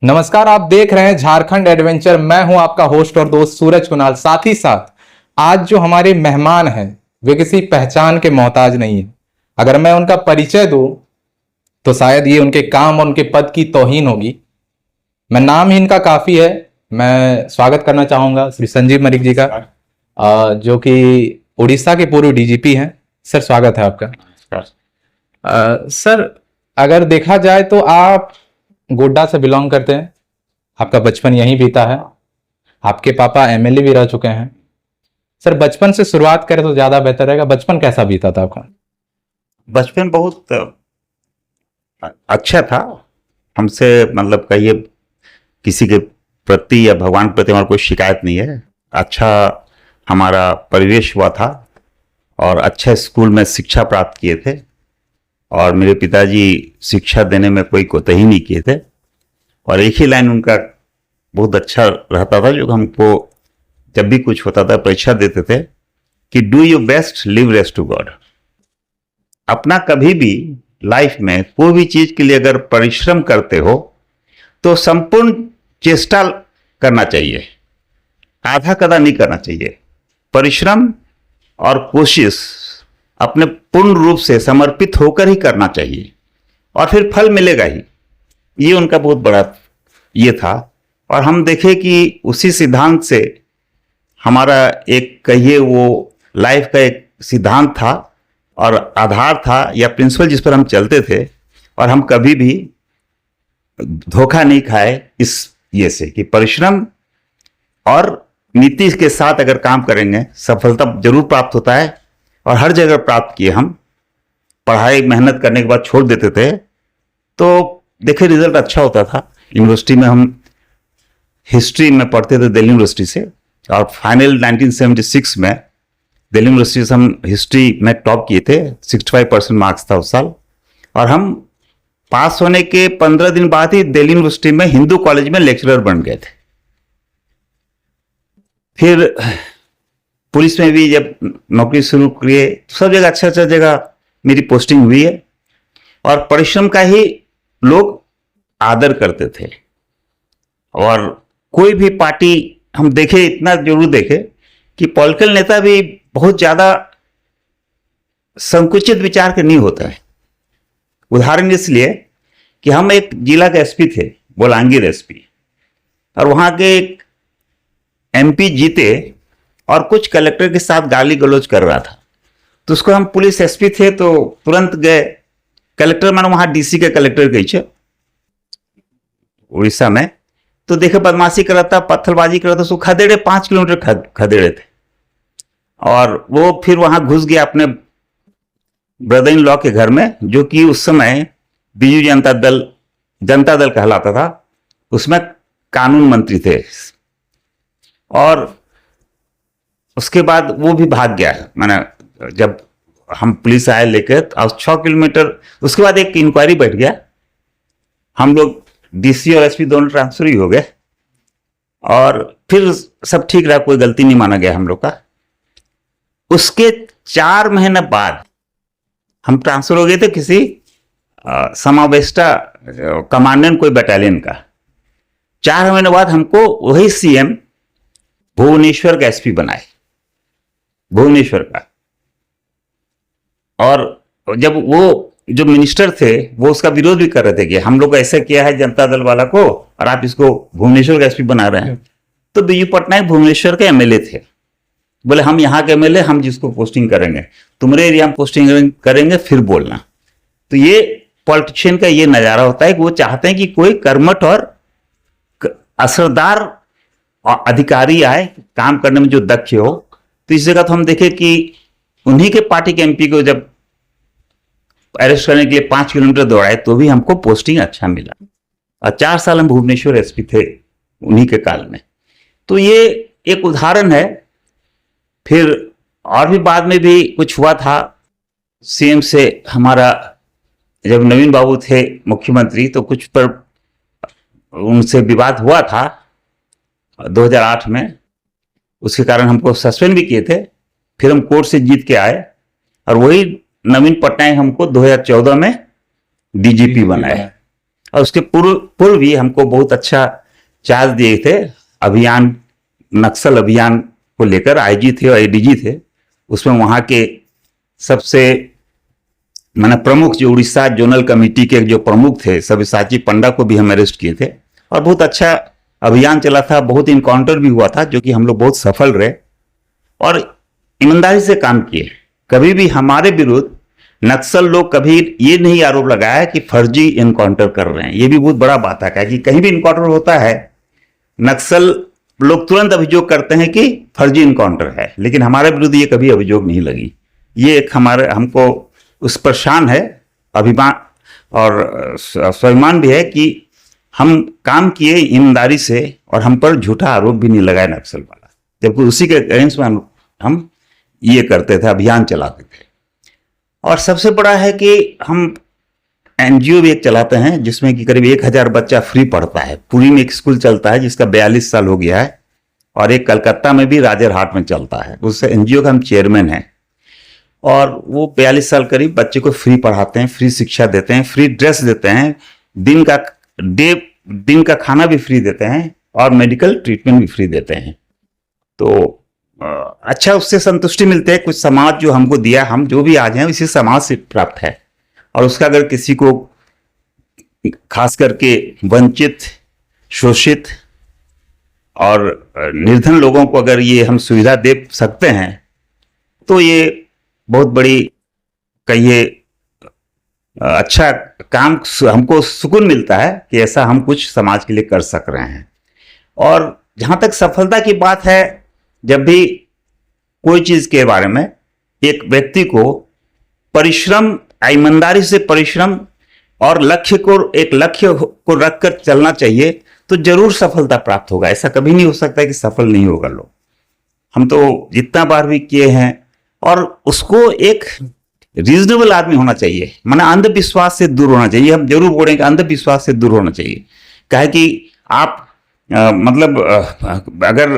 नमस्कार, आप देख रहे हैं झारखंड एडवेंचर। मैं हूं आपका होस्ट और दोस्त सूरज कुणाल। साथ ही साथ आज जो हमारे मेहमान हैं वे किसी पहचान के मोहताज नहीं है। अगर मैं उनका परिचय दूं तो शायद ये उनके काम और उनके पद की तौहीन होगी। मैं नाम ही इनका काफी है। मैं स्वागत करना चाहूंगा श्री संजीव मलिक जी का, जो कि उड़ीसा के पूर्व डीजीपी हैं। सर, स्वागत है आपका। सर, अगर देखा जाए तो आप गोड्डा से बिलोंग करते हैं। आपका बचपन यहीं बीता है। आपके पापा एमएलए भी रह चुके हैं। सर, बचपन से शुरुआत करें तो ज्यादा बेहतर रहेगा। बचपन कैसा बीता था आपका? बचपन बहुत अच्छा था। हमसे मतलब कहिए किसी के प्रति या भगवान के प्रति हमारा कोई शिकायत नहीं है। अच्छा हमारा परिवेश हुआ था और अच्छे स्कूल में शिक्षा प्राप्त किए थे और मेरे पिताजी शिक्षा देने में कोई कोताही नहीं किए थे और एक ही लाइन उनका बहुत अच्छा रहता था, जो हमको जब भी कुछ होता था परीक्षा देते थे कि do your best, leave rest to God. अपना कभी भी लाइफ में कोई भी चीज के लिए अगर परिश्रम करते हो तो संपूर्ण चेष्टा करना चाहिए, आधा कदा नहीं करना चाहिए। परिश्रम और कोशिश अपने पूर्ण रूप से समर्पित होकर ही करना चाहिए और फिर फल मिलेगा ही। ये उनका बहुत बड़ा ये था और हम देखे कि उसी सिद्धांत से हमारा एक कहिए वो लाइफ का एक सिद्धांत था और आधार था या प्रिंसिपल जिस पर हम चलते थे और हम कभी भी धोखा नहीं खाए इस ये से कि परिश्रम और नीति के साथ अगर काम करेंगे सफलता जरूर प्राप्त होता है। और हर जगह प्राप्त किए। हम पढ़ाई मेहनत करने के बाद छोड़ देते थे तो देखे रिजल्ट अच्छा होता था। यूनिवर्सिटी में हम हिस्ट्री में पढ़ते थे दिल्ली यूनिवर्सिटी से और फाइनल 1976 में दिल्ली यूनिवर्सिटी से हम हिस्ट्री में टॉप किए थे। 65% मार्क्स था उस साल और हम पास होने के 15 दिन बाद ही दिल्ली यूनिवर्सिटी में हिंदू कॉलेज में लेक्चरर बन गए थे। फिर पुलिस में भी जब नौकरी शुरू किए तो सब जगह अच्छा जगह मेरी पोस्टिंग हुई है और परिश्रम का ही लोग आदर करते थे। और कोई भी पार्टी हम देखे, इतना जरूर देखे कि पॉलिटिकल नेता भी बहुत ज्यादा संकुचित विचार के नहीं होता है। उदाहरण इसलिए कि हम एक जिला के एसपी थे, बोलांगीर एसपी, और वहां के एक एमपी जीते और कुछ कलेक्टर के साथ गाली गलौज कर रहा था तो उसको हम पुलिस एसपी थे तो तुरंत गए। कलेक्टर मानो वहां डीसी के कलेक्टर गई उड़ीसा में, तो देखे बदमाशी कर रहा था, पत्थरबाजी कर रहा था। उसको खदेड़े, 5 किलोमीटर खदेड़े थे और वो फिर वहां घुस गया अपने ब्रदर इन लॉ के घर में, जो कि उस समय बीजू जनता दल कहलाता था। उसमें कानून मंत्री थे और उसके बाद वो भी भाग गया। मैंने जब हम पुलिस आए लेकर तो 6 किलोमीटर उसके बाद एक इंक्वायरी बैठ गया। हम लोग डीसी और एसपी दोनों ट्रांसफर ही हो गए और फिर सब ठीक रहा, कोई गलती नहीं माना गया हम लोग का। उसके 4 महीने बाद हम ट्रांसफर हो गए थे किसी समावेष्टा कमांडेंट कोई बटालियन का। 4 महीने बाद हमको वही सीएम भुवनेश्वर का एसपी बनाए, भुवनेश्वर का। और जब वो जो मिनिस्टर थे वो उसका विरोध भी कर रहे थे कि हम लोग ऐसा किया है जनता दल वाला को और आप इसको भुवनेश्वर का एसपी बना रहे हैं। तो बीजू पटनायक भुवनेश्वर के एमएलए थे। बोले हम यहाँ के एमएलए, हम जिसको पोस्टिंग करेंगे तुम्हारे एरिया में पोस्टिंग करेंगे फिर बोलना। तो ये पॉलिटिशियन का ये नजारा होता है कि वो चाहते हैं कि कोई कर्मठ और असरदार अधिकारी आए, काम करने में जो दक्ष हो। तो इस जगह तो हम देखे कि उन्हीं के पार्टी के एमपी को जब अरेस्ट करने के लिए 5 किलोमीटर दौड़ाए तो भी हमको पोस्टिंग अच्छा मिला और 4 साल हम भुवनेश्वर एसपी थे उन्हीं के काल में। तो ये एक उदाहरण है। फिर और भी बाद में भी कुछ हुआ था। सीएम से हमारा जब नवीन बाबू थे मुख्यमंत्री तो कुछ पर उनसे विवाद हुआ था 2008 में। उसके कारण हमको सस्पेंड भी किए थे। फिर हम कोर्ट से जीत के आए और वही नवीन पटनायक हमको 2014 में डीजीपी बनाए। और उसके पूर्व पूर्व भी हमको बहुत अच्छा चार्ज दिए थे अभियान, नक्सल अभियान को लेकर। आईजी थे और एडीजी थे, उसमें वहाँ के सबसे माने प्रमुख जो उड़ीसा जोनल कमेटी के जो प्रमुख थे सब्यसाची पंडा को भी हम अरेस्ट किए थे। और बहुत अच्छा अभियान चला था, बहुत इनकाउंटर भी हुआ था, जो कि हम लोग बहुत सफल रहे और ईमानदारी से काम किए। कभी भी हमारे विरुद्ध नक्सल लोग कभी ये नहीं आरोप लगाया कि फर्जी इनकाउंटर कर रहे हैं। ये भी बहुत बड़ा बात है कि कहीं भी इनकाउंटर होता है नक्सल लोग तुरंत अभियोग करते हैं कि फर्जी इनकाउंटर है, लेकिन हमारे विरुद्ध ये कभी अभियोग नहीं लगी। ये एक हमारे हमको उस पर शान है, अभिमान और स्वाभिमान भी है कि हम काम किए ईमानदारी से और हम पर झूठा आरोप भी नहीं लगाया नक्सल वाला, जबकि उसी के अगेंस्ट में हम ये करते थे, अभियान चलाते थे। और सबसे बड़ा है कि हम एनजीओ भी एक चलाते हैं जिसमें कि करीब 1000 बच्चा फ्री पढ़ता है। पुरी में एक स्कूल चलता है जिसका 42 साल हो गया है, और एक कलकत्ता में भी राजरहाट में चलता है। उस एनजीओ का हम चेयरमैन हैं और वो 42 साल करीब बच्चे को फ्री पढ़ाते हैं, फ्री शिक्षा देते हैं, फ्री ड्रेस देते हैं, दिन का खाना भी फ्री देते हैं और मेडिकल ट्रीटमेंट भी फ्री देते हैं। तो अच्छा उससे संतुष्टि मिलती है। कुछ समाज जो हमको दिया, हम जो भी आज हैं इसी समाज से प्राप्त है। और उसका अगर किसी को खास करके वंचित, शोषित और निर्धन लोगों को अगर ये हम सुविधा दे सकते हैं तो ये बहुत बड़ी कहिए अच्छा काम, हमको सुकून मिलता है कि ऐसा हम कुछ समाज के लिए कर सक रहे हैं। और जहाँ तक सफलता की बात है, जब भी कोई चीज के बारे में एक व्यक्ति को परिश्रम, ईमानदारी से परिश्रम और लक्ष्य को रखकर चलना चाहिए तो जरूर सफलता प्राप्त होगा। ऐसा कभी नहीं हो सकता कि सफल नहीं होगा लोग। हम तो जितना बार भी किए हैं, और उसको एक रीजनेबल आदमी होना चाहिए, माने अंधविश्वास से दूर होना चाहिए। हम जरूर बोलेंगे अंधविश्वास से दूर होना चाहिए। कहे कि आप अगर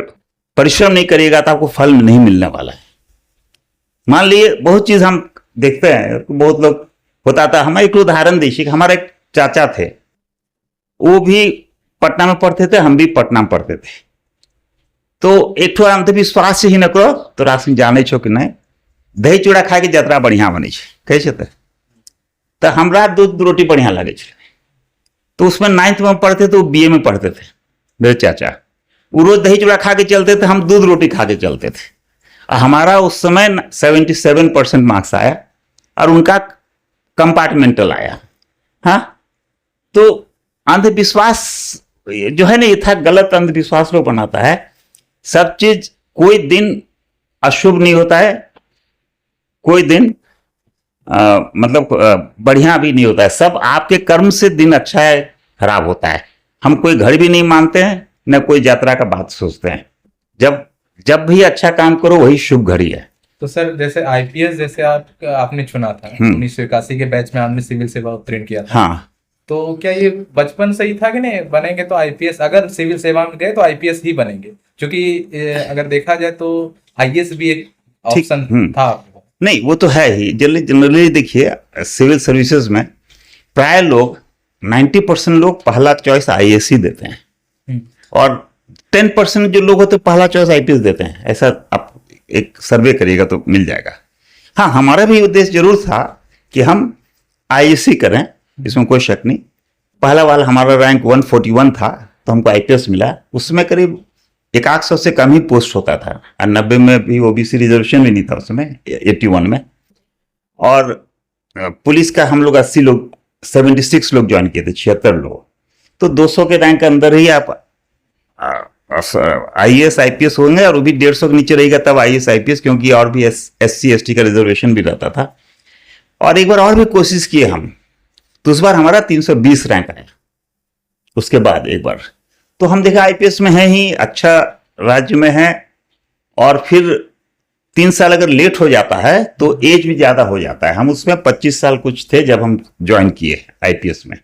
परिश्रम नहीं करिएगा तो आपको फल नहीं मिलने वाला है। मान लिए बहुत चीज हम देखते हैं, बहुत लोग होता था। हमें एक उदाहरण दीजिए कि हमारे एक चाचा थे, वो भी पटना में पढ़ते थे, हम भी पटना में पढ़ते थे। तो एक ठो अंधविश्वास से ही न करो तो राशन जाने छो कि नहीं, दही चूड़ा खाए के यात्रा बढ़िया बने कैसे तो हमरा दूध रोटी बढ़िया लगे। तो उसमें 9th में पढ़ते थे, वो BA में पढ़ते थे मेरे चाचा। वो रोज दही चूड़ा खा के चलते थे, हम दूध रोटी खा के चलते थे। हमारा उस समय 77% मार्क्स आया और उनका कंपार्टमेंटल आया। हाँ, तो अंधविश्वास जो है ना, ये था गलत अंधविश्वास लोग बनाता है। सब चीज, कोई दिन अशुभ नहीं होता है, कोई दिन बढ़िया भी नहीं होता है। सब आपके कर्म से दिन अच्छा है खराब होता है। हम कोई घड़ी भी नहीं मानते हैं, न कोई यात्रा का बात सोचते हैं। जब भी अच्छा काम करो वही शुभ घड़ी है। तो सर, जैसे आईपीएस जैसे आपने चुना था 1981 के बैच में, आपने सिविल सेवा उत्तीर्ण किया था। हाँ, तो क्या ये बचपन से ही था कि नहीं बनेंगे तो आईपीएस, अगर सिविल सेवा में गए तो आईपीएस ही बनेंगे? क्योंकि अगर देखा जाए तो आईएएस भी एक ऑप्शन था। नहीं, वो तो है ही। जनरली देखिए सिविल सर्विसेज में प्राय लोग 90% लोग पहला चॉइस आईएएस ही देते हैं और 10% जो लोग होते हैं पहला चॉइस आईपीएस देते हैं। ऐसा आप एक सर्वे करिएगा तो मिल जाएगा। हाँ, हमारा भी उद्देश्य जरूर था कि हम आईएएस ही करें, इसमें कोई शक नहीं। पहला वाला हमारा रैंक 141 था तो हमको आईपीएस मिला। उसमें करीब 100 से कम ही पोस्ट होता था और 90 में भी ओबीसी रिजर्वेशन भी नहीं था उसमें, 81 में। और पुलिस का हम लोग 80 लोग 76 लोग ज्वाइन किए थे, 76 लोग। तो 200 के रैंक के अंदर ही आप आईएएस आईपीएस होंगे, और वो भी 150 के नीचे रहेगा तब आईएएस आईपीएस, क्योंकि और भी एससी एसटी का रिजर्वेशन भी रहता था। और एक बार और भी कोशिश किए हम, तो उस बार हमारा 320 रैंक आया। उसके बाद एक बार तो हम देखा आईपीएस में है ही, अच्छा राज्य में है, और फिर 3 साल अगर लेट हो जाता है तो एज भी ज्यादा हो जाता है। हम उसमें 25 साल कुछ थे जब हम ज्वाइन किए आईपीएस में।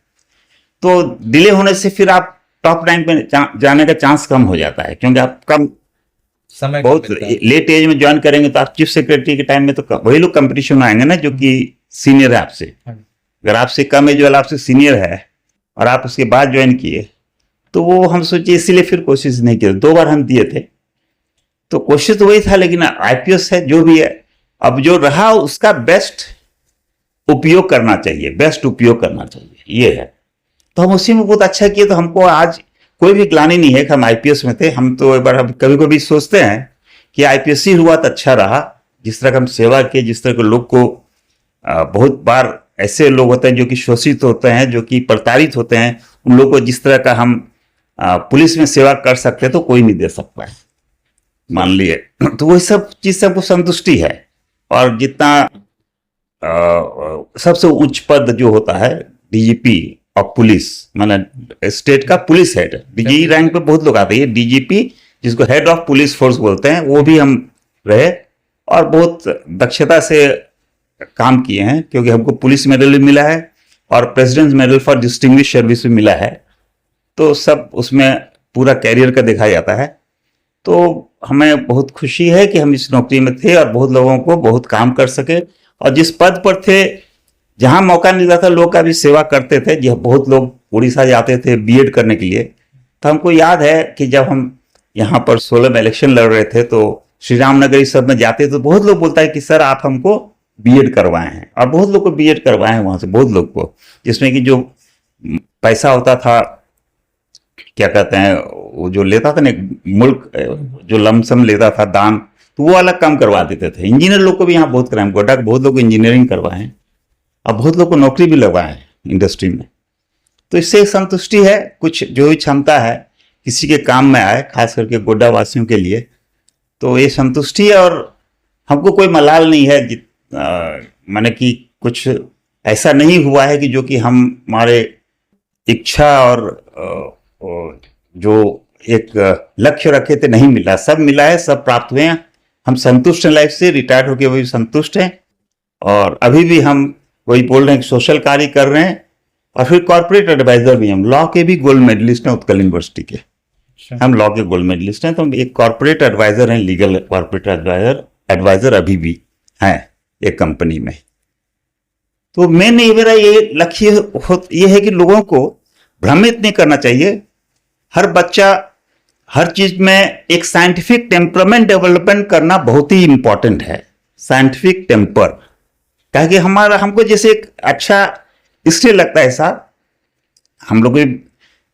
तो डिले होने से फिर आप टॉप रैंक में जाने का चांस कम हो जाता है, क्योंकि आप कम समय बहुत लेट एज में ज्वाइन करेंगे तो आप चीफ सेक्रेटरी के टाइम में तो वही लोग कंपटीशन में आएंगे ना जो कि सीनियर है आपसे। अगर आपसे कम एज वाला आपसे सीनियर है और आप उसके बाद ज्वाइन किए, तो वो हम सोचे इसीलिए फिर कोशिश नहीं की। 2 बार हम दिए थे, तो कोशिश तो वही था, लेकिन आईपीएस है जो भी है, अब जो रहा उसका बेस्ट उपयोग करना चाहिए, बेस्ट उपयोग करना चाहिए, ये है। तो हम उसी में बहुत अच्छा किए, तो हमको आज कोई भी ग्लानि नहीं है कि हम आईपीएस में थे। हम तो एक बार हम कभी कभी सोचते हैं कि आईपीएस ही हुआ तो अच्छा रहा, जिस तरह का हम सेवा किए, जिस तरह के लोग को बहुत बार ऐसे लोग होते हैं जो कि शोषित होते हैं, जो कि प्रताड़ित होते हैं, उन लोगों को जिस तरह का हम पुलिस में सेवा कर सकते हैं तो कोई नहीं दे सकता है, मान लिए। तो वही सब चीज से हमको संतुष्टि है। और जितना सबसे उच्च पद जो होता है डीजीपी ऑफ पुलिस, मतलब स्टेट का पुलिस हेड, डीजी रैंक पे बहुत लोग आते हैं, डीजीपी जिसको हेड ऑफ पुलिस फोर्स बोलते हैं, वो भी हम रहे और बहुत दक्षता से काम किए हैं, क्योंकि हमको पुलिस मेडल भी मिला है और president medal for distinguish service भी मिला है। तो सब उसमें पूरा कैरियर का देखा जाता है। तो हमें बहुत खुशी है कि हम इस नौकरी में थे और बहुत लोगों को बहुत काम कर सके, और जिस पद पर थे, जहां मौका मिलता था लोग का भी सेवा करते थे। जो बहुत लोग उड़ीसा जाते थे बीएड करने के लिए, तो हमको याद है कि जब हम यहाँ पर 16 में इलेक्शन लड़ रहे थे तो श्री रामनगर इस सब में जाते तो बहुत लोग बोलता है कि सर आप हमको बीएड करवाए हैं, और बहुत लोग को बीएड करवाए हैं वहां से, बहुत लोग को, जिसमें कि जो पैसा होता था, क्या कहते हैं, वो जो लेता था ना मुल्क, जो लमसम लेता था दान, तो वो अलग काम करवा देते थे। इंजीनियर लोग को भी यहाँ बहुत कराए, गोड्डा के बहुत लोग को इंजीनियरिंग करवाए हैं और बहुत लोग को नौकरी भी लगवाए हैं इंडस्ट्री में। तो इससे संतुष्टि है, कुछ जो भी क्षमता है किसी के काम में आए, खास करके गोड्डा वासियों के लिए, तो ये संतुष्टि है। और हमको कोई मलाल नहीं है, माने कि कुछ ऐसा नहीं हुआ है कि जो कि हम हमारे इच्छा और जो एक लक्ष्य रखे थे नहीं मिला, सब मिला है, सब प्राप्त हुए हैं। हम संतुष्ट हैं लाइफ से, रिटायर्ड होकर वही संतुष्ट हैं, और अभी भी हम वही बोल रहे हैं कि सोशल कार्य कर रहे हैं। और फिर कॉर्पोरेट एडवाइजर भी, हम लॉ के भी गोल्ड मेडलिस्ट हैं उत्कल यूनिवर्सिटी के, हम लॉ के गोल्ड मेडलिस्ट हैं। तो हम एक कॉर्पोरेट एडवाइजर हैं, लीगल कॉर्पोरेट एडवाइजर अभी भी हैं एक कंपनी में। तो मेरा ये लक्ष्य ये है कि लोगों को भ्रमित नहीं करना चाहिए। हर बच्चा हर चीज में एक साइंटिफिक टेम्परामेंट डेवलपमेंट करना बहुत ही इंपॉर्टेंट है, साइंटिफिक टेम्पर। क्या कि हमको जैसे एक अच्छा इसलिए लगता है साहब, हम लोग भी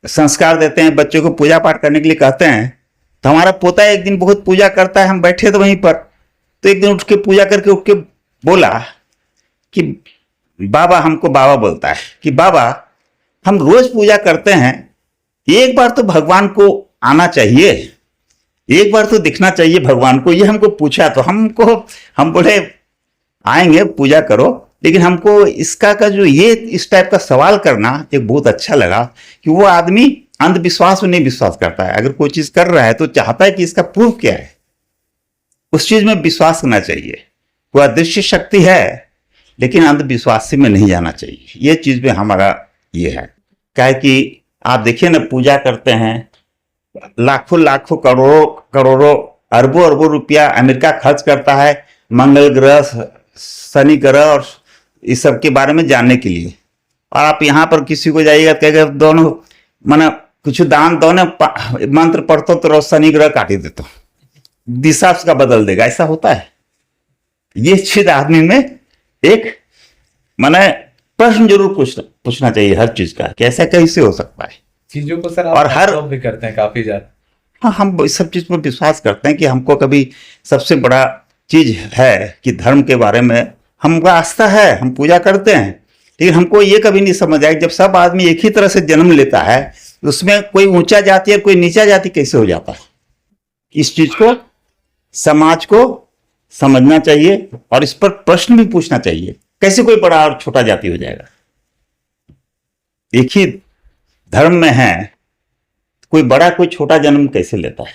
संस्कार देते हैं, बच्चों को पूजा पाठ करने के लिए कहते हैं, तो हमारा पोता एक दिन बहुत पूजा करता है, हम बैठे तो वहीं पर, तो एक दिन उठ के पूजा करके उठ के बोला कि बाबा, हमको बाबा बोलता है कि बाबा हम रोज पूजा करते हैं, एक बार तो भगवान को आना चाहिए, एक बार तो दिखना चाहिए भगवान को। ये हमको पूछा, तो हम बोले आएंगे पूजा करो, लेकिन हमको इसका का जो ये इस टाइप का सवाल करना एक बहुत अच्छा लगा कि वो आदमी अंधविश्वास में नहीं विश्वास करता है। अगर कोई चीज कर रहा है तो चाहता है कि इसका प्रूफ क्या है, उस चीज में विश्वास करना चाहिए। कोई अदृश्य शक्ति है, लेकिन अंधविश्वास में नहीं जाना चाहिए। ये चीज में हमारा ये है। क्या है कि आप देखिए ना, पूजा करते हैं, लाखों लाखों करोड़ों करोड़ों अरबों अरबों रुपया अमेरिका खर्च करता है मंगल ग्रह, शनि ग्रह और इस सब के बारे में जानने के लिए। और आप यहाँ पर किसी को जाइएगा, कहेगा दोनों माना कुछ दान दोनों मंत्र पढ़तो तो शनि ग्रह काटी देता, दिशा उसका बदल देगा। ऐसा होता है। ये चीज आदमी में एक माने प्रश्न जरूर पूछना चाहिए हर चीज का, कि ऐसा कैसे हो सकता है। चीजों को सर आप और हर भी करते हैं काफी ज्यादा। हाँ, हम इस सब चीज पर विश्वास करते हैं कि हमको कभी सबसे बड़ा चीज है कि धर्म के बारे में हमको आस्था है, हम पूजा करते हैं, लेकिन हमको ये कभी नहीं समझ आया जब सब आदमी एक ही तरह से जन्म लेता है, उसमें कोई ऊंचा जाति और कोई नीचा जाति कैसे हो जाता है। इस चीज को समाज को समझना चाहिए और इस पर प्रश्न भी पूछना चाहिए, कैसे कोई बड़ा और छोटा जाति हो जाएगा। एक ही धर्म में है, कोई बड़ा कोई छोटा जन्म कैसे लेता है।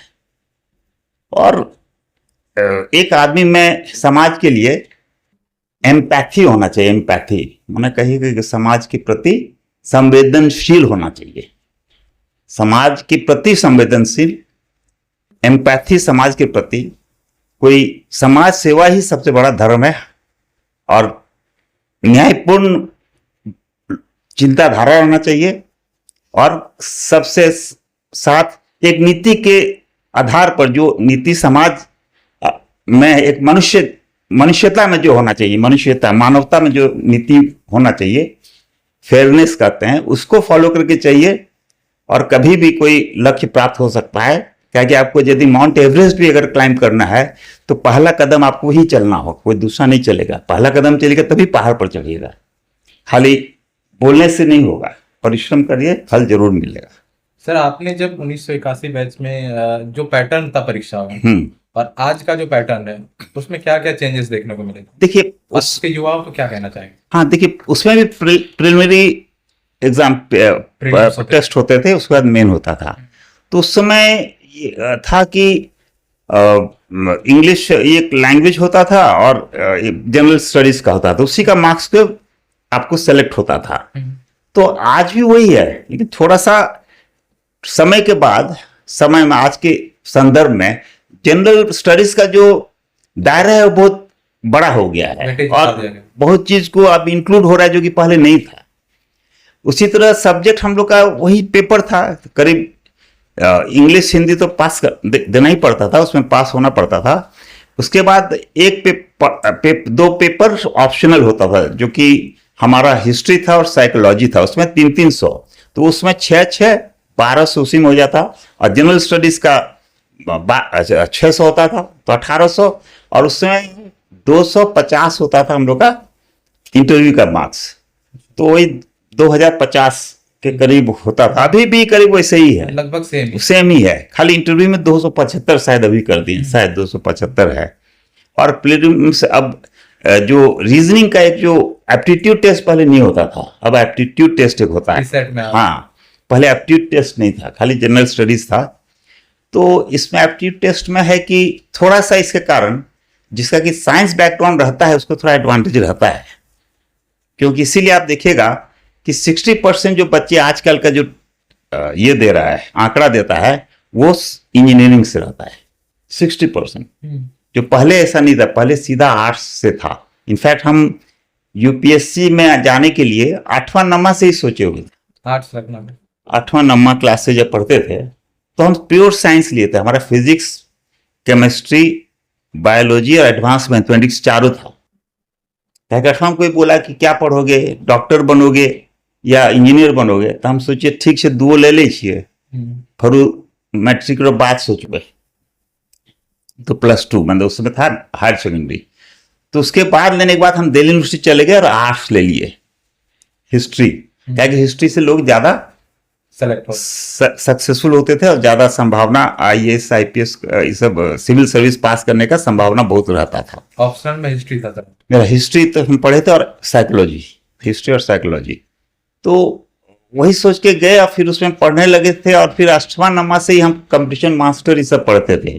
और एक आदमी में समाज के लिए एम्पैथी होना चाहिए। एम्पैथी मैंने कही कि समाज के प्रति संवेदनशील होना चाहिए, समाज के प्रति संवेदनशील, एम्पैथी समाज के प्रति। कोई समाज सेवा ही सबसे बड़ा धर्म है और न्यायपूर्ण चिंताधारा रहना चाहिए और सबसे साथ एक नीति के आधार पर जो नीति समाज में एक मनुष्यता में जो होना चाहिए, मनुष्यता मानवता में जो नीति होना चाहिए, फेयरनेस कहते हैं, उसको फॉलो करके चाहिए। और कभी भी कोई लक्ष्य प्राप्त हो सकता है, क्योंकि आपको यदि माउंट एवरेस्ट भी अगर क्लाइंब करना है तो पहला कदम आपको ही चलना हो, कोई दूसरा नहीं चलेगा। पहला कदम चलेगा तभी पहाड़ पर चढ़िएगा, खाली बोलने से नहीं होगा। परिश्रम करिए, फल जरूर मिलेगा। सर, आपने जब 1981 बैच में जो पैटर्न था परीक्षा में और आज का जो पैटर्न है उसमें क्या क्या चेंजेस देखने को मिले? देखिए उसके युवाओं को क्या कहना चाहेंगे? हाँ, देखिए उसमें भी प्रिलिमिनरी एग्जाम टेस्ट होते थे, उसके बाद मेन होता था। तो उस समय ये था कि इंग्लिश एक लैंग्वेज होता था और जनरल स्टडीज का होता था, उसी का मार्क्स पे आपको सेलेक्ट होता था। तो आज भी वही है, लेकिन थोड़ा सा समय के बाद, समय में आज के संदर्भ में जनरल स्टडीज का जो दायरा है वो बहुत बड़ा हो गया है और बहुत चीज को अब इंक्लूड हो रहा है जो कि पहले नहीं था। उसी तरह सब्जेक्ट हम लोग का वही पेपर था, करीब इंग्लिश हिंदी तो पास देना ही पड़ता था, उसमें पास होना पड़ता था। उसके बाद एक दो पेपर ऑप्शनल होता था, जो कि हमारा हिस्ट्री था और साइकोलॉजी था, उसमें 300-300, तो उसमें 600-1200 उसी में हो जाता। और जनरल स्टडीज का 600 होता था तो 1800, और उसमें 250 होता था हम लोग का इंटरव्यू का मार्क्स, तो वही 2050 के करीब होता था। अभी भी करीब वैसे ही है, लगभग सेम ही है, खाली इंटरव्यू में 275 शायद अभी कर दिए, शायद 275 है। और प्रीलिम्स अब जो रीजनिंग का एक जो एप्टीट्यूड टेस्ट पहले नहीं होता था, अब एप्टीट्यूड टेस्ट एक होता है। हाँ, पहले एप्टीट्यूड टेस्ट नहीं था, खाली जनरल स्टडीज था। तो इसमें एप्टीट्यूड टेस्ट में है कि थोड़ा सा इसके कारण, जिसका कि साइंस बैकग्राउंड रहता है उसको थोड़ा एडवांटेज रहता है, क्योंकि इसीलिए आप देखिएगा कि 60% जो बच्चे आजकल का जो ये दे रहा है, आंकड़ा देता है, वो इंजीनियरिंग से रहता है 60%, जो पहले ऐसा नहीं था, पहले सीधा आर्ट्स से था। इनफैक्ट हम यूपीएससी में जाने के लिए 8वां नंबर से ही सोचे हुए थे, आर्ट्स रखना। 8वां नंबर क्लास से जब पढ़ते थे तो हम प्योर साइंस लिए थे, हमारा फिजिक्स, केमिस्ट्री, बायोलॉजी और एडवांस मैथमेटिक्स चारों था। हम कोई बोला कि क्या पढ़ोगे, डॉक्टर बनोगे या इंजीनियर बनोगे, तो हम सोचे ठीक से 2 ले लीजिए, फिर मैट्रिक के बाद सोचबे। तो +2 मतलब उस समय था हायर सेकेंडरी। तो उसके बाद लेने के बाद हम दिल्ली यूनिवर्सिटी चले गए और आर्ट्स ले लिए, हिस्ट्री, क्या कि हिस्ट्री से लोग ज्यादा सक्सेसफुल होते थे और ज्यादा संभावना IAS IPS ये सब सिविल सर्विस पास करने का संभावना बहुत रहता था। ऑप्शनल में हिस्ट्री था सर मेरा, हिस्ट्री तो हम पढ़े थे और साइकोलॉजी, हिस्ट्री और साइकोलॉजी। तो वही सोच के गए और फिर उसमें पढ़ने लगे थे, और फिर 8वां नंबर से ही हम कंपटीशन मास्टर ये सब पढ़ते थे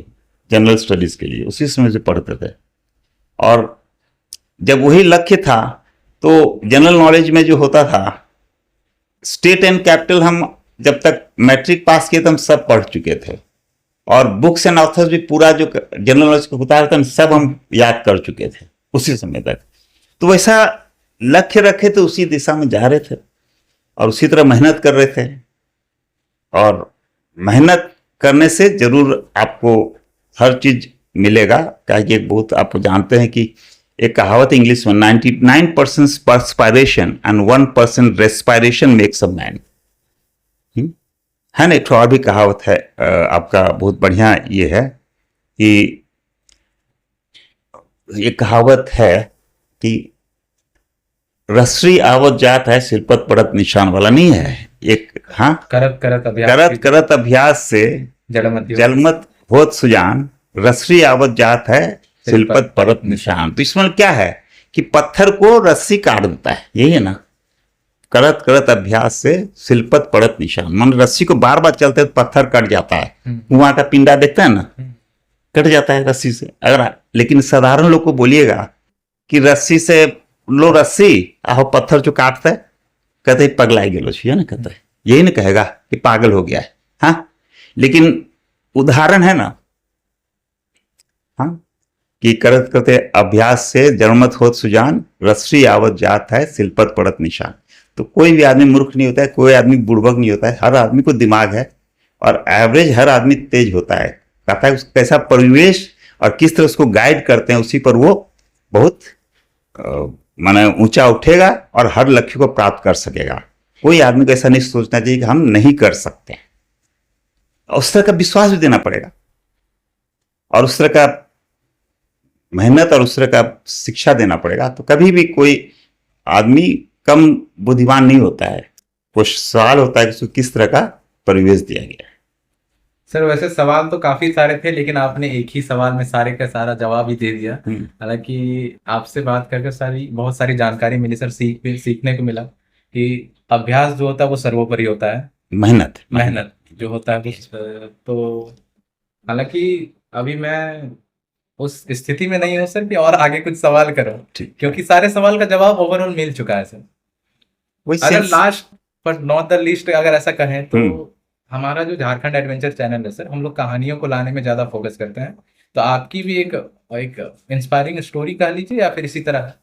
जनरल स्टडीज के लिए, उसी समय से पढ़ते थे। और जब वही लक्ष्य था तो जनरल नॉलेज में जो होता था, स्टेट एंड कैपिटल हम जब तक मैट्रिक पास किए तो हम सब पढ़ चुके थे, और बुक्स एंड ऑथर्स भी पूरा जो जनरल नॉलेज का होता था सब हम याद कर चुके थे उसी समय तक। तो वैसा लक्ष्य रखे तो उसी दिशा में जा रहे थे और उसी तरह मेहनत कर रहे थे। और मेहनत करने से जरूर आपको हर चीज मिलेगा, क्या कि बहुत आप जानते हैं कि एक कहावत इंग्लिश में 99% perspiration and 1% respiration makes a man, है ना। एक और भी कहावत है आपका, बहुत बढ़िया ये है कि ये कहावत है कि रसरी आवत जात है, सिरपत पड़त निशान वाला नहीं है एक, हाँ, करत करत अभ्यास से जलमत होत सुजान, रसरी आवत जात है सिलपत परत निशान। तो इसमें क्या है कि पत्थर को रस्सी काट देता है, यही है ना, करत करत अभ्यास से सिलपत पड़त निशान। मन रस्सी को बार बार चलते तो पत्थर कट जाता है, कुआं का पिंडा देखता है ना, कट जाता है रस्सी से। अगर लेकिन साधारण लोग को बोलिएगा कि रस्सी से लो रस्सी आहो पत्थर जो काटता है, कहते ही पगलाई गेलो है ना, कहता है, यही ना कहेगा कि पागल हो गया है। हाँ, लेकिन उदाहरण है ना, हाँ, कि करत करते अभ्यास से जन्मत होत सुजान, रसरी आवत जात है सिलपत पड़त निशान। तो कोई भी आदमी मूर्ख नहीं होता है, कोई आदमी बुड़बक नहीं होता है, हर आदमी को दिमाग है और एवरेज हर आदमी तेज होता है। कहता है कैसा परिवेश और किस तरह उसको गाइड करते हैं, उसी पर वो बहुत माने ऊंचा उठेगा और हर लक्ष्य को प्राप्त कर सकेगा। कोई आदमी को ऐसा नहीं सोचना चाहिए कि हम नहीं कर सकते, उस तरह का विश्वास भी देना पड़ेगा और उस तरह का मेहनत और उस तरह का शिक्षा देना पड़ेगा। तो कभी भी कोई आदमी कम बुद्धिमान नहीं होता है। वो सवाल होता है कि उसको किस तरह का परिवेश दिया गया है। सर वैसे सवाल तो काफी सारे थे, लेकिन आपने एक ही सवाल में सारे का सारा जवाब ही दे दिया। हालांकि आपसे बात करके बहुत सारी जानकारी मिली सर, सीखने को मिला कि अभ्यास जो होता है वो सर्वोपरि होता है, मेहनत जो होता है तो हालांकि अभी मैं उस स्थिति में नहीं हूँ सर कि और आगे कुछ सवाल करो, क्योंकि सारे सवाल का जवाब ओवरऑल मिल चुका है सर। अगर last but not the least अगर ऐसा कहें तो हमारा जो झारखंड एडवेंचर चैनल है सर, हम लोग कहानियों को लाने में ज्यादा फोकस करते हैं। तो आपकी भी एक इंस्पायरिंग स्टोरी कह लीजिए या फिर इसी तरह।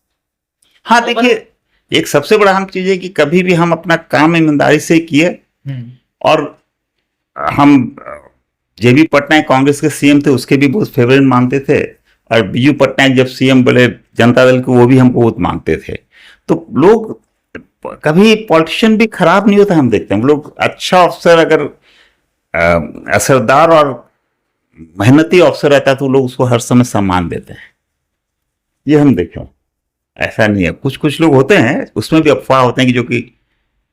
हाँ देखिए, एक सबसे बड़ा हम चीज है कि कभी भी हम अपना काम ईमानदारी से किए। और हम जेबी पटनायक कांग्रेस के सीएम थे, उसके भी बहुत फेवरेट मानते थे, और बीजू पटनायक जब सीएम बने जनता दल के, वो भी हमको बहुत मानते थे। तो लोग कभी पॉलिटिशियन भी खराब नहीं होता, हम देखते हैं लोग अच्छा अफसर अगर असरदार और मेहनती अफसर रहता है तो लोग उसको हर समय सम्मान देते हैं। ये हम देखे, ऐसा नहीं है। कुछ कुछ लोग होते हैं उसमें भी अफवाह होते हैं कि जो कि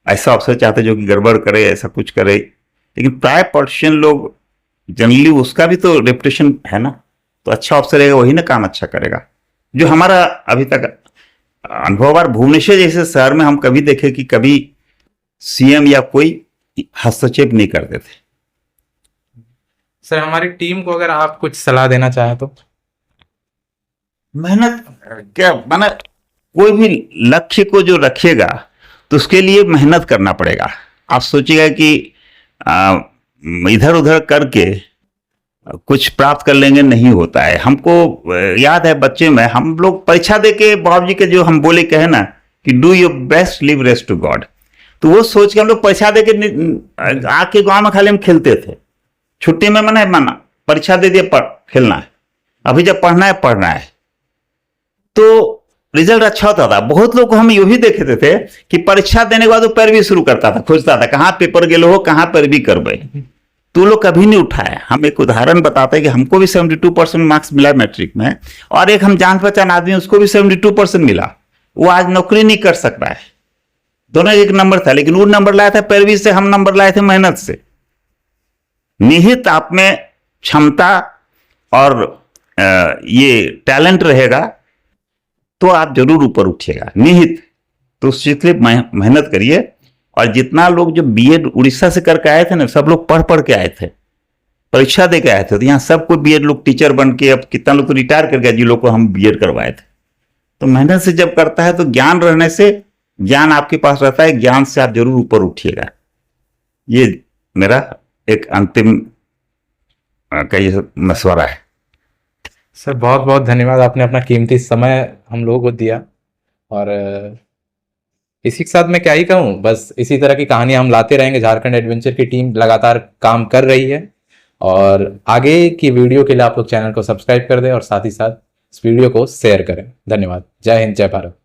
ऐसा अफसर चाहते हैं जो कि गड़बड़ करे, ऐसा कुछ करे, लेकिन प्राय पॉलिटिशियन लोग जनरली उसका भी तो रेपुटेशन है ना, तो अच्छा अफसर रहेगा वही ना काम अच्छा करेगा। जो हमारा अभी तक अनुभव, और भुवनेश्वर जैसे शहर में हम कभी देखे कि कभी सीएम या कोई हस्तक्षेप नहीं करते थे। सर हमारी टीम को अगर आप कुछ सलाह देना चाहें तो। मेहनत क्या, माना कोई भी लक्ष्य को जो रखिएगा तो उसके लिए मेहनत करना पड़ेगा। आप सोचिएगा कि इधर उधर करके कुछ प्राप्त कर लेंगे, नहीं होता है। हमको याद है बच्चे में हम लोग परीक्षा दे के बाबू जी के जो हम बोले कहे ना कि do your best leave rest to God, तो वो सोच के हम लोग परीक्षा दे के आके गांव में खाली हम खेलते थे। छुट्टी में माना परीक्षा दे दिया, खेलना है, अभी जब पढ़ना है तो रिजल्ट अच्छा होता था। बहुत लोग को हम ये भी देखे थे कि परीक्षा देने के बाद वो पैरवी शुरू करता था, खोजता था कहाँ पेपर गेलो हो, कहाँ पैरवी करबे, तो लोग कभी नहीं उठाए। हम एक उदाहरण बताते हैं कि हमको भी 72% मार्क्स मिला मैट्रिक में, और एक हम जान पहचान आदमी उसको भी 72% मिला। वो आज नौकरी नहीं कर सक रहा है। दोनों एक नंबर था, लेकिन वो नंबर लाया था पैरवी से, हम नंबर लाए थे मेहनत से। निहित आप में क्षमता और ये टैलेंट रहेगा तो आप जरूर ऊपर उठिएगा, निहित। तो उस चीज के लिए मेहनत करिए। और जितना लोग जो बीएड उड़ीसा से करके आए थे ना, सब लोग पढ़ के आए थे, परीक्षा दे के आए थे। तो यहाँ सबको बीएड लोग टीचर बन के, अब कितना लोग तो रिटायर कर गया जिन लोग को हम बीएड करवाए थे। तो मेहनत से जब करता है तो ज्ञान रहने से, ज्ञान आपके पास रहता है, ज्ञान से आप जरूर ऊपर उठिएगा। ये मेरा एक अंतिम कहिए मशवरा है। सर बहुत बहुत धन्यवाद, आपने अपना कीमती समय हम लोगों को दिया। और इसी के साथ मैं क्या ही कहूँ, बस इसी तरह की कहानी हम लाते रहेंगे। झारखंड एडवेंचर की टीम लगातार काम कर रही है, और आगे की वीडियो के लिए आप लोग चैनल को सब्सक्राइब कर दें और साथ ही साथ इस वीडियो को शेयर करें। धन्यवाद। जय हिंद, जय भारत।